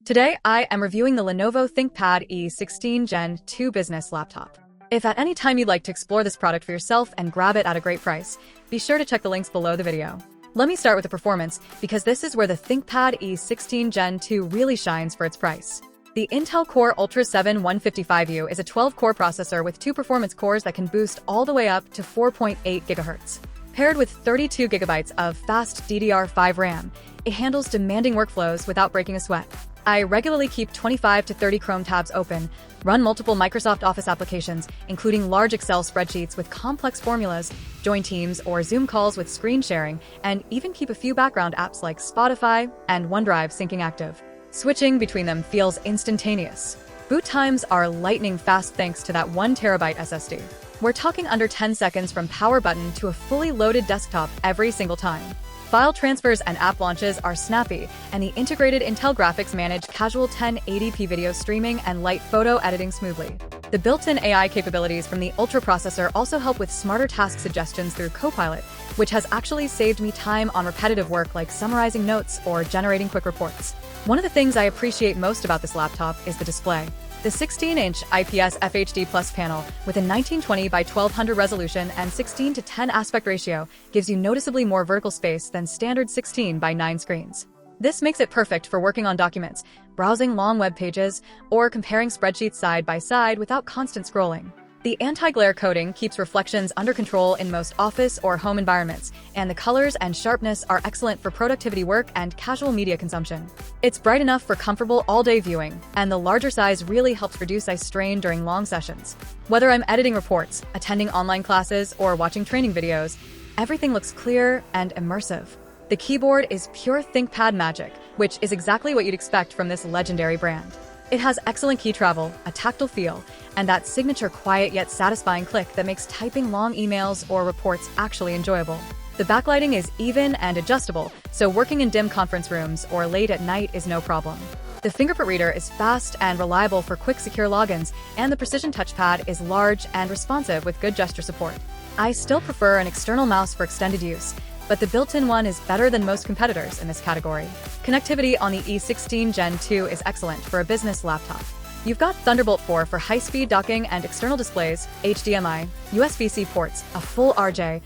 Today, I am reviewing the Lenovo ThinkPad E16 Gen 2 business laptop. If at any time you'd like to explore this product for yourself and grab it at a great price, be sure to check the links below the video. Let me start with the performance, because this is where the ThinkPad E16 Gen 2 really shines for its price. The Intel Core Ultra 7 155U is a 12-core processor with 2 performance cores that can boost all the way up to 4.8 GHz. Paired with 32 GB of fast DDR5 RAM, it handles demanding workflows without breaking a sweat. I regularly keep 25 to 30 Chrome tabs open, run multiple Microsoft Office applications, including large Excel spreadsheets with complex formulas, join Teams or Zoom calls with screen sharing, and even keep a few background apps like Spotify and OneDrive syncing active. Switching between them feels instantaneous. Boot times are lightning fast thanks to that 1TB SSD. We're talking under 10 seconds from power button to a fully loaded desktop every single time. File transfers and app launches are snappy, and the integrated Intel graphics manage casual 1080p video streaming and light photo editing smoothly. The built-in AI capabilities from the Ultra processor also help with smarter task suggestions through Copilot, which has actually saved me time on repetitive work like summarizing notes or generating quick reports. One of the things I appreciate most about this laptop is the display. The 16-inch IPS FHD Plus panel with a 1920 by 1200 resolution and 16:10 aspect ratio gives you noticeably more vertical space than standard 16 by 9 screens. This makes it perfect for working on documents, browsing long web pages, or comparing spreadsheets side by side without constant scrolling. The anti-glare coating keeps reflections under control in most office or home environments, and the colors and sharpness are excellent for productivity work and casual media consumption. It's bright enough for comfortable all-day viewing, and the larger size really helps reduce eye strain during long sessions. Whether I'm editing reports, attending online classes, or watching training videos, everything looks clear and immersive. The keyboard is pure ThinkPad magic, which is exactly what you'd expect from this legendary brand. It has excellent key travel, a tactile feel, and that signature quiet yet satisfying click that makes typing long emails or reports actually enjoyable. The backlighting is even and adjustable, so working in dim conference rooms or late at night is no problem. The fingerprint reader is fast and reliable for quick, secure logins, and the precision touchpad is large and responsive with good gesture support. I still prefer an external mouse for extended use, but the built-in one is better than most competitors in this category. Connectivity on the E16 Gen 2 is excellent for a business laptop. You've got Thunderbolt 4 for high-speed docking and external displays, HDMI, USB-C ports, a full RJ45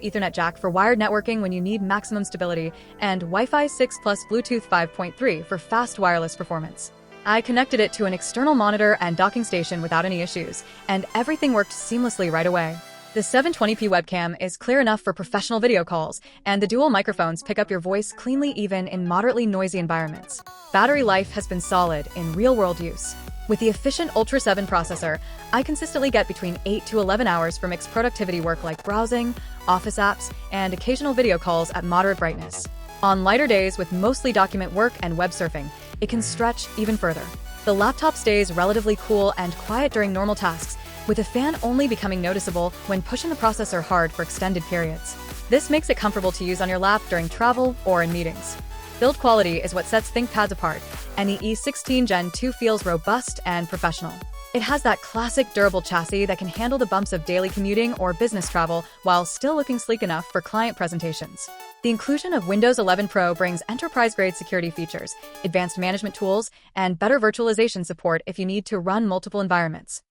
Ethernet jack for wired networking when you need maximum stability, and Wi-Fi 6 plus Bluetooth 5.3 for fast wireless performance. I connected it to an external monitor and docking station without any issues, and everything worked seamlessly right away. The 720p webcam is clear enough for professional video calls, and the dual microphones pick up your voice cleanly even in moderately noisy environments. Battery life has been solid in real-world use. With the efficient Ultra 7 processor, I consistently get between 8 to 11 hours for mixed productivity work like browsing, office apps, and occasional video calls at moderate brightness. On lighter days with mostly document work and web surfing, it can stretch even further. The laptop stays relatively cool and quiet during normal tasks, with the fan only becoming noticeable when pushing the processor hard for extended periods. This makes it comfortable to use on your lap during travel or in meetings. Build quality is what sets ThinkPads apart, and the E16 Gen 2 feels robust and professional. It has that classic durable chassis that can handle the bumps of daily commuting or business travel while still looking sleek enough for client presentations. The inclusion of Windows 11 Pro brings enterprise-grade security features, advanced management tools, and better virtualization support if you need to run multiple environments.